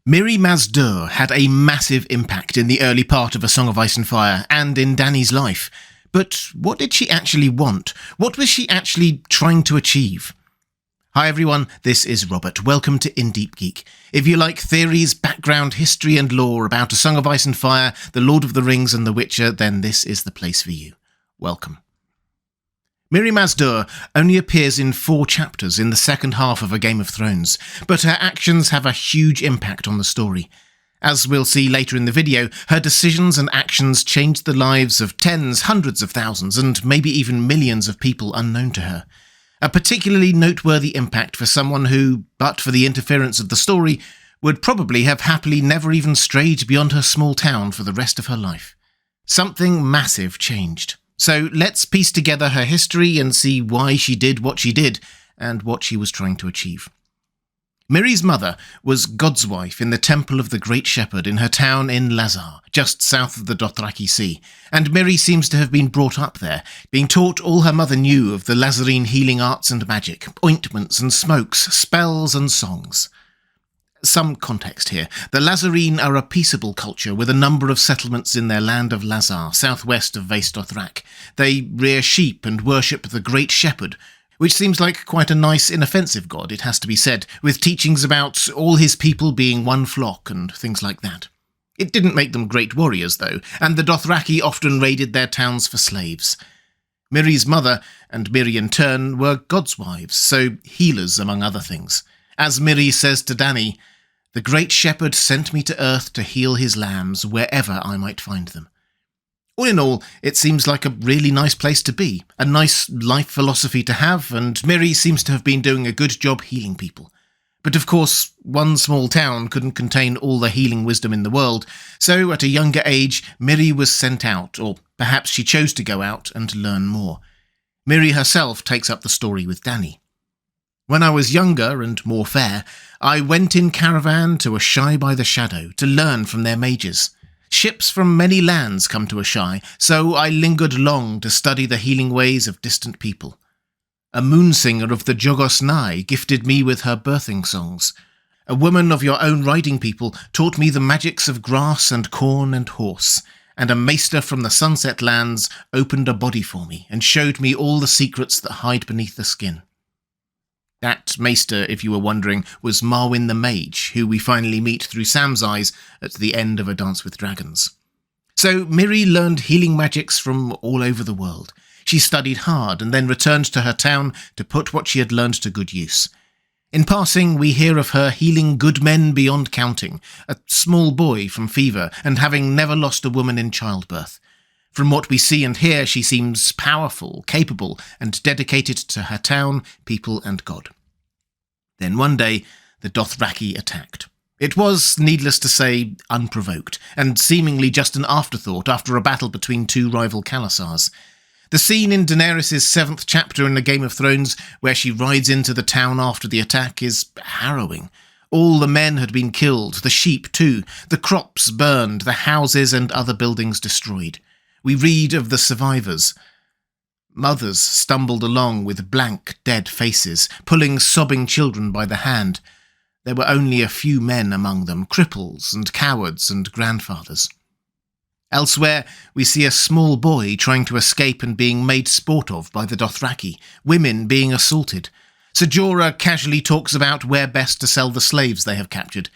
Mirri Maz Duur had a massive impact in the early part of A Song of Ice and Fire and in Dany's life. But what did she actually want? What was she actually trying to achieve? Hi everyone, this is Robert. Welcome to Deep Geek. If you like theories, background, history and lore about A Song of Ice and Fire, The Lord of the Rings and The Witcher, then this is the place for you. Welcome. Mirri Maz Duur only appears in 4 chapters in the second half of A Game of Thrones, but her actions have a huge impact on the story. As we'll see later in the video, her decisions and actions changed the lives of tens, hundreds of thousands, and maybe even millions of people unknown to her. A particularly noteworthy impact for someone who, but for the interference of the story, would probably have happily never even strayed beyond her small town for the rest of her life. Something massive changed. So let's piece together her history and see why she did what she did and what she was trying to achieve. Mirri's mother was God's wife in the Temple of the Great Shepherd in her town in Lazar, just south of the Dothraki Sea, and Mirri seems to have been brought up there, being taught all her mother knew of the Lazarene healing arts and magic, ointments and smokes, spells and songs. Some context here. The Lazarene are a peaceable culture with a number of settlements in their land of Lazar, southwest of Vaes Dothrak. They rear sheep and worship the Great Shepherd, which seems like quite a nice, inoffensive god, it has to be said, with teachings about all his people being one flock and things like that. It didn't make them great warriors, though, and the Dothraki often raided their towns for slaves. Mirri's mother, and Mirri in turn, were gods' wives, so healers among other things. As Mirri says to Dany, "The Great Shepherd sent me to earth to heal his lambs wherever I might find them." All in all, it seems like a really nice place to be, a nice life philosophy to have, and Mirri seems to have been doing a good job healing people. But of course, one small town couldn't contain all the healing wisdom in the world, so at a younger age, Mirri was sent out, or perhaps she chose to go out and learn more. Mirri herself takes up the story with Dany. "When I was younger and more fair, I went in caravan to Asshai by the Shadow to learn from their mages. Ships from many lands come to Asshai, so I lingered long to study the healing ways of distant people. A moonsinger of the Jogos Nai gifted me with her birthing songs. A woman of your own riding people taught me the magics of grass and corn and horse, and a maester from the Sunset Lands opened a body for me and showed me all the secrets that hide beneath the skin." That maester, if you were wondering, was Marwyn the Mage, who we finally meet through Sam's eyes at the end of A Dance with Dragons. So Mirri learned healing magics from all over the world. She studied hard and then returned to her town to put what she had learned to good use. In passing, we hear of her healing good men beyond counting, a small boy from fever, and having never lost a woman in childbirth. From what we see and hear, she seems powerful, capable, and dedicated to her town, people, and God. Then one day, the Dothraki attacked. It was, needless to say, unprovoked, and seemingly just an afterthought after a battle between 2 rival Khalasars. The scene in Daenerys' 7th chapter in A Game of Thrones, where she rides into the town after the attack, is harrowing. All the men had been killed, the sheep too, the crops burned, the houses and other buildings destroyed. We read of the survivors. Mothers stumbled along with blank, dead faces, pulling sobbing children by the hand. There were only a few men among them, cripples and cowards and grandfathers. Elsewhere, we see a small boy trying to escape and being made sport of by the Dothraki, women being assaulted. Ser Jorah casually talks about where best to sell the slaves they have captured.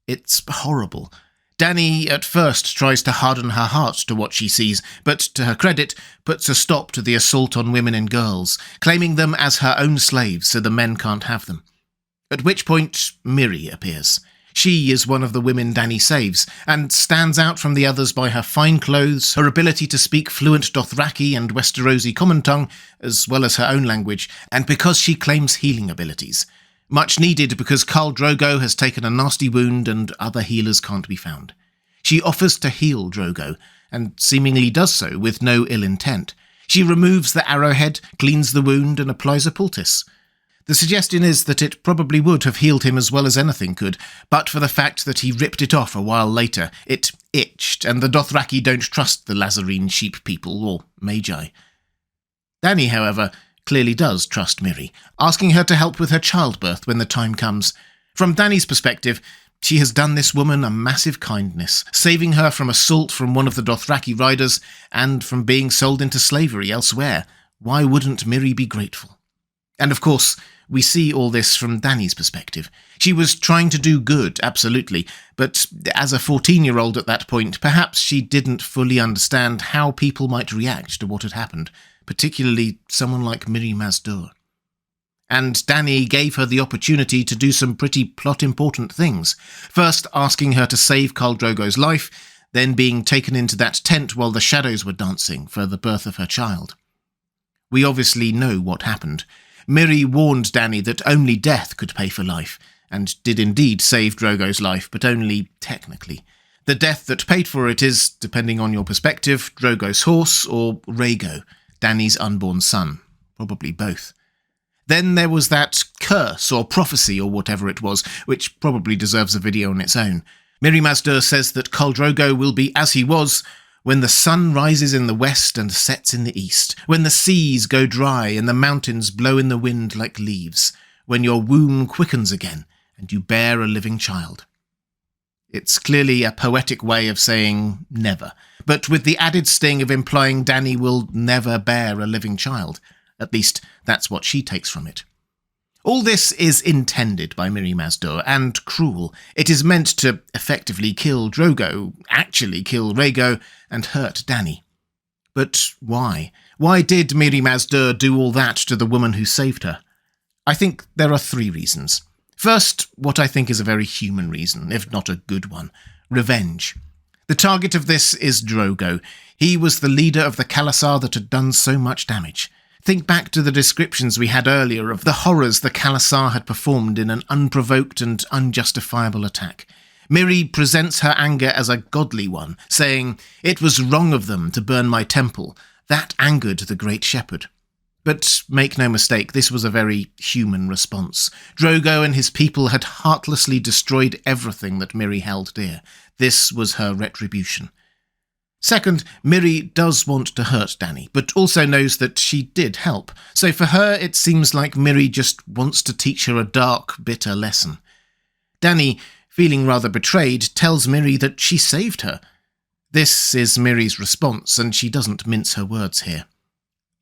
It's horrible. Dany at first tries to harden her heart to what she sees, but to her credit, puts a stop to the assault on women and girls, claiming them as her own slaves so the men can't have them. At which point, Mirri appears. She is one of the women Dany saves, and stands out from the others by her fine clothes, her ability to speak fluent Dothraki and Westerosi common tongue, as well as her own language, and because she claims healing abilities. Much needed because Khal Drogo has taken a nasty wound and other healers can't be found. She offers to heal Drogo, and seemingly does so with no ill intent. She removes the arrowhead, cleans the wound, and applies a poultice. The suggestion is that it probably would have healed him as well as anything could, but for the fact that he ripped it off a while later, it itched, and the Dothraki don't trust the Lazarene sheep people, or Magi. Dany, however, clearly does trust Mirri, asking her to help with her childbirth when the time comes. From Dany's perspective, She has done this woman a massive kindness, saving her from assault from one of the Dothraki riders and from being sold into slavery elsewhere. Why wouldn't Mirri be grateful? And of course, we see all this from Dany's perspective. She was trying to do good, absolutely, but as a 14-year-old at that point, perhaps she didn't fully understand how people might react to what had happened, particularly someone like Mirri Maz Duur. And Dany gave her the opportunity to do some pretty plot-important things, first asking her to save Khal Drogo's life, then being taken into that tent while the shadows were dancing for the birth of her child. We obviously know what happened. Mirri warned Dany that only death could pay for life, and did indeed save Drogo's life, but only technically. The death that paid for it is, depending on your perspective, Drogo's horse or Rhaego, Dany's unborn son. Probably both. Then there was that curse or prophecy or whatever it was, which probably deserves a video on its own. Mirri Maz Duur says that Khal Drogo will be as he was when the sun rises in the west and sets in the east, when the seas go dry and the mountains blow in the wind like leaves, when your womb quickens again and you bear a living child. It's clearly a poetic way of saying never, but with the added sting of implying Dany will never bear a living child. At least, that's what she takes from it. All this is intended by Mirri Maz Duur, and cruel. It is meant to effectively kill Drogo, actually kill Rhaego, and hurt Dany. But why? Why did Mirri Maz Duur do all that to the woman who saved her? I think there are 3 reasons. First, what I think is a very human reason, if not a good one. Revenge. The target of this is Drogo. He was the leader of the Khalasar that had done so much damage. Think back to the descriptions we had earlier of the horrors the Khalasar had performed in an unprovoked and unjustifiable attack. Mirri presents her anger as a godly one, saying, "It was wrong of them to burn my temple. That angered the great shepherd." But make no mistake, this was a very human response. Drogo and his people had heartlessly destroyed everything that Mirri held dear. This was her retribution. Second, Mirri does want to hurt Dany, but also knows that she did help. So for her, it seems like Mirri just wants to teach her a dark, bitter lesson. Dany, feeling rather betrayed, tells Mirri that she saved her. This is Mirri's response, and she doesn't mince her words here.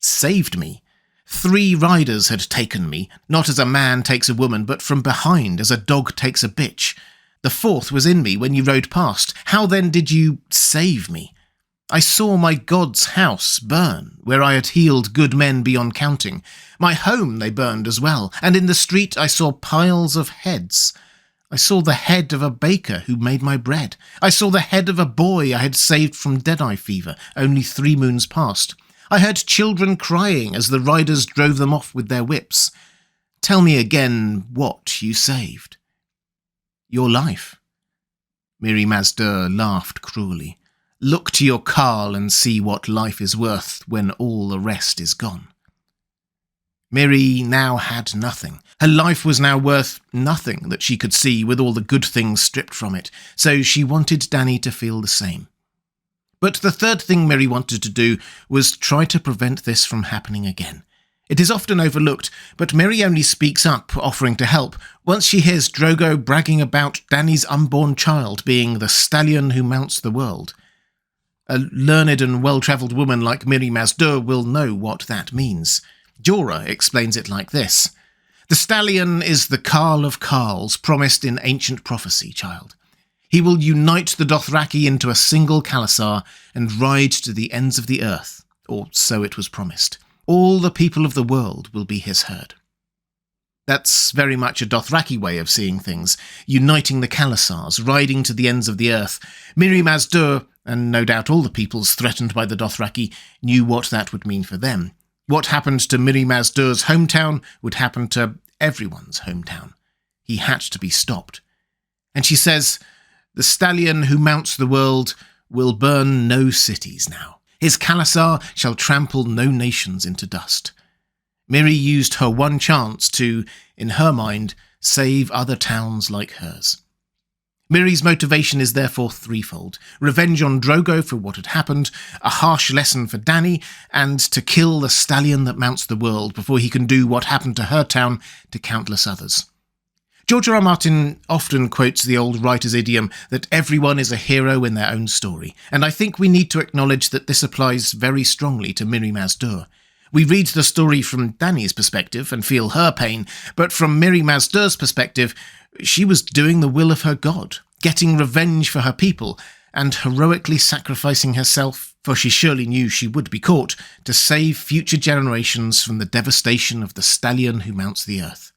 Saved me. 3 riders had taken me, not as a man takes a woman, but from behind, as a dog takes a bitch. The 4th was in me when you rode past. How then did you save me? I saw my god's house burn, where I had healed good men beyond counting. My home they burned as well, and in the street I saw piles of heads. I saw the head of a baker who made my bread. I saw the head of a boy I had saved from dead-eye fever, only 3 moons past. I heard children crying as the riders drove them off with their whips. Tell me again what you saved. Your life. Mirri Maz Duur laughed cruelly. Look to your Khal and see what life is worth when all the rest is gone. Mirri now had nothing. Her life was now worth nothing that she could see with all the good things stripped from it, so she wanted Dany to feel the same. But the third thing Mirri wanted to do was try to prevent this from happening again. It is often overlooked, but Mirri only speaks up, offering to help, once she hears Drogo bragging about Dany's unborn child being the stallion who mounts the world. A learned and well-travelled woman like Mirri Maz Duur will know what that means. Jorah explains it like this. The stallion is the Khal of Khals promised in ancient prophecy, child. He will unite the Dothraki into a single Khalasar and ride to the ends of the earth, or so it was promised. All the people of the world will be his herd. That's very much a Dothraki way of seeing things, uniting the Khalasars, riding to the ends of the earth. Mirri Maz Duur, and no doubt all the peoples threatened by the Dothraki, knew what that would mean for them. What happened to Mirri Maz Duur's hometown would happen to everyone's hometown. He had to be stopped. And she says, the stallion who mounts the world will burn no cities now. His Khalasar shall trample no nations into dust. Mirri used her one chance to, in her mind, save other towns like hers. Mirri's motivation is therefore threefold: revenge on Drogo for what had happened, a harsh lesson for Dany, and to kill the stallion that mounts the world before he can do what happened to her town to countless others. George R. R. Martin often quotes the old writer's idiom that everyone is a hero in their own story, and I think we need to acknowledge that this applies very strongly to Mirri Maz Duur. We read the story from Dani's perspective and feel her pain, but from Mirri Maz Duur's perspective, she was doing the will of her god, getting revenge for her people, and heroically sacrificing herself, for she surely knew she would be caught, to save future generations from the devastation of the stallion who mounts the earth.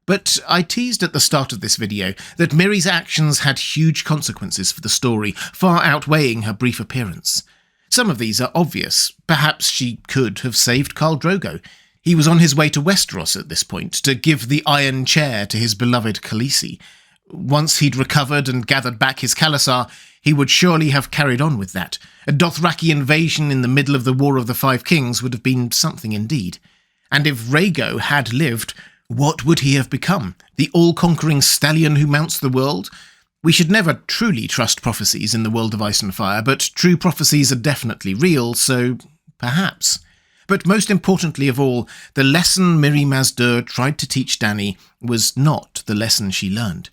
But I teased at the start of this video that Mirri's actions had huge consequences for the story, far outweighing her brief appearance. Some of these are obvious. Perhaps she could have saved Khal Drogo. He was on his way to Westeros at this point, to give the Iron Chair to his beloved Khaleesi. Once he'd recovered and gathered back his khalasar, he would surely have carried on with that. A Dothraki invasion in the middle of the War of the Five Kings would have been something indeed. And if Rhaego had lived, what would he have become? The all-conquering stallion who mounts the world? We should never truly trust prophecies in the world of Ice and Fire, but true prophecies are definitely real, so perhaps. But most importantly of all, the lesson Mirri Maz Duur tried to teach Dany was not the lesson she learned.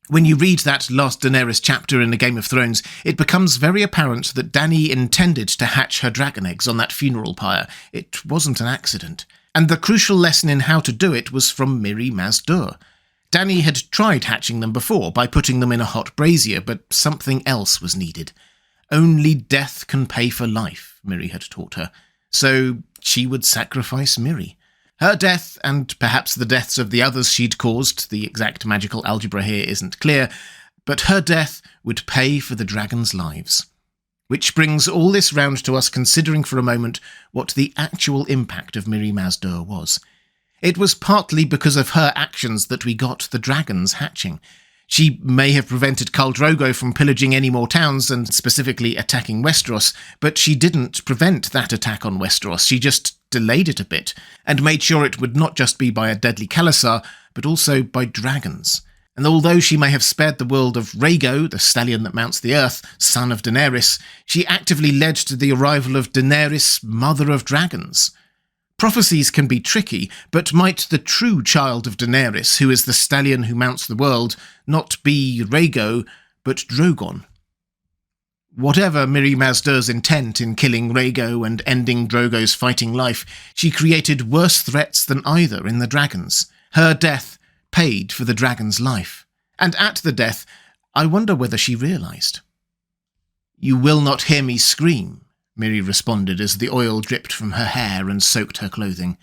When you read that last Daenerys chapter in the Game of Thrones, it becomes very apparent that Dany intended to hatch her dragon eggs on that funeral pyre. It wasn't an accident. And the crucial lesson in how to do it was from Mirri Maz Duur. Dany had tried hatching them before by putting them in a hot brazier, but something else was needed. Only death can pay for life, Mirri had taught her. So she would sacrifice Mirri. Her death, and perhaps the deaths of the others she'd caused, the exact magical algebra here isn't clear, but her death would pay for the dragons' lives. Which brings all this round to us considering for a moment what the actual impact of Mirri Maz Duur was. It was partly because of her actions that we got the dragons hatching. She may have prevented Khal Drogo from pillaging any more towns and specifically attacking Westeros, but she didn't prevent that attack on Westeros. She just delayed it a bit, and made sure it would not just be by a deadly khalasar, but also by dragons. And although she may have spared the world of Rhaego, the stallion that mounts the earth, son of Daenerys, she actively led to the arrival of Daenerys, mother of dragons. Prophecies can be tricky, but might the true child of Daenerys, who is the stallion who mounts the world, not be Rhaego, but Drogon? Whatever Mirri Maz Duur's intent in killing Rhaego and ending Drogo's fighting life, she created worse threats than either in the dragons. Her death paid for the dragon's life. And at the death, I wonder whether she realised. "You will not hear me scream," Mirri responded as the oil dripped from her hair and soaked her clothing.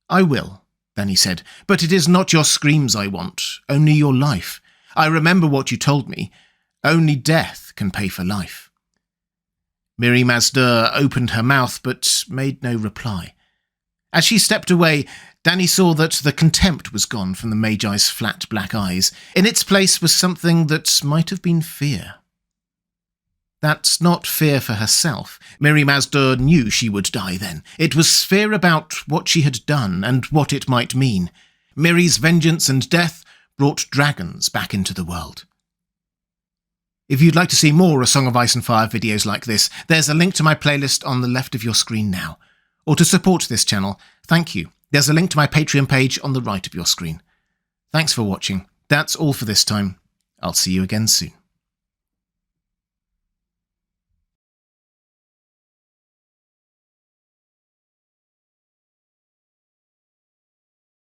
"I will," Dany said, "but it is not your screams I want, only your life. I remember what you told me. Only death can pay for life." Mirri Maz Duur opened her mouth but made no reply. As she stepped away, Dany saw that the contempt was gone from the Magi's flat black eyes. In its place was something that might have been fear. That's not fear for herself. Mirri Maz Duur knew she would die then. It was fear about what she had done and what it might mean. Mirri's vengeance and death brought dragons back into the world. If you'd like to see more A Song of Ice and Fire videos like this, there's a link to my playlist on the left of your screen now. Or to support this channel, thank you. There's a link to my Patreon page on the right of your screen. Thanks for watching. That's all for this time. I'll see you again soon.